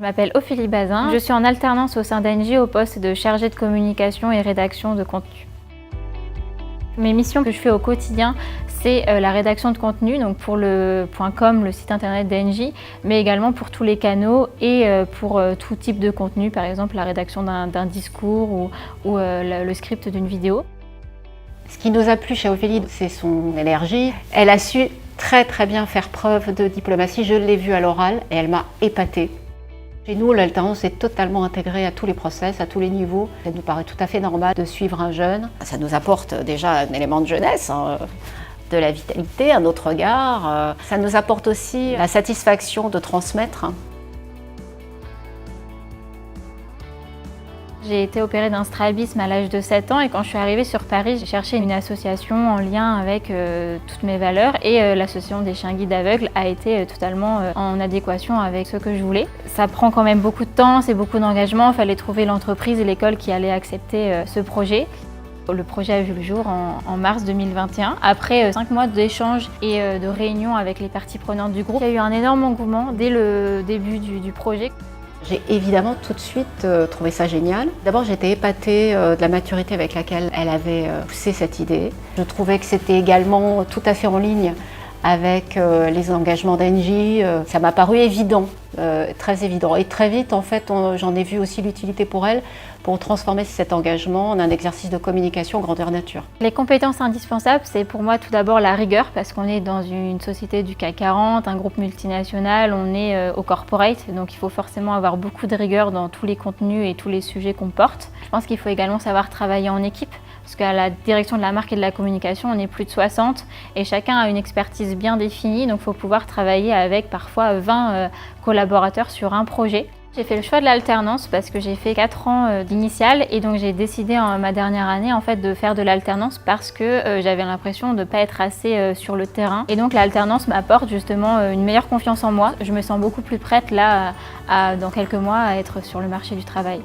Je m'appelle Ophélie Bazin, je suis en alternance au sein d'Engie au poste de chargée de communication et rédaction de contenu. Mes missions que je fais au quotidien, c'est la rédaction de contenu, donc pour le .com, le site internet d'Engie, mais également pour tous les canaux et pour tout type de contenu, par exemple la rédaction d'un discours ou le script d'une vidéo. Ce qui nous a plu chez Ophélie, c'est son énergie. Elle a su très bien faire preuve de diplomatie, je l'ai vue à l'oral et elle m'a épatée. Chez nous, l'alternance est totalement intégrée à tous les process, à tous les niveaux. Ça nous paraît tout à fait normal de suivre un jeune. Ça nous apporte déjà un élément de jeunesse, de la vitalité, un autre regard. Ça nous apporte aussi la satisfaction de transmettre. J'ai été opérée d'un strabisme à l'âge de 7 ans et quand je suis arrivée sur Paris, j'ai cherché une association en lien avec toutes mes valeurs et l'association des chiens guides aveugles a été totalement en adéquation avec ce que je voulais. Ça prend quand même beaucoup de temps, c'est beaucoup d'engagement, il fallait trouver l'entreprise et l'école qui allait accepter ce projet. Le projet a vu le jour en mars 2021. Après 5 mois d'échanges et de réunions avec les parties prenantes du groupe, il y a eu un énorme engouement dès le début du projet. J'ai évidemment tout de suite trouvé ça génial. D'abord, j'étais épatée de la maturité avec laquelle elle avait poussé cette idée. Je trouvais que c'était également tout à fait en ligne avec les engagements d'Engie. Ça m'a paru évident, très évident. Et très vite, en fait, j'en ai vu aussi l'utilité pour elle pour transformer cet engagement en un exercice de communication grandeur nature. Les compétences indispensables, c'est pour moi tout d'abord la rigueur, parce qu'on est dans une société du CAC 40, un groupe multinational, on est au corporate, donc il faut forcément avoir beaucoup de rigueur dans tous les contenus et tous les sujets qu'on porte. Je pense qu'il faut également savoir travailler en équipe, parce qu'à la direction de la marque et de la communication, on est plus de 60 et chacun a une expertise bien définie, donc il faut pouvoir travailler avec parfois 20 collaborateurs sur un projet. J'ai fait le choix de l'alternance parce que j'ai fait 4 ans d'initiale et donc j'ai décidé en ma dernière année en fait de faire de l'alternance parce que j'avais l'impression de ne pas être assez sur le terrain. Et donc l'alternance m'apporte justement une meilleure confiance en moi. Je me sens beaucoup plus prête là, dans quelques mois, à être sur le marché du travail.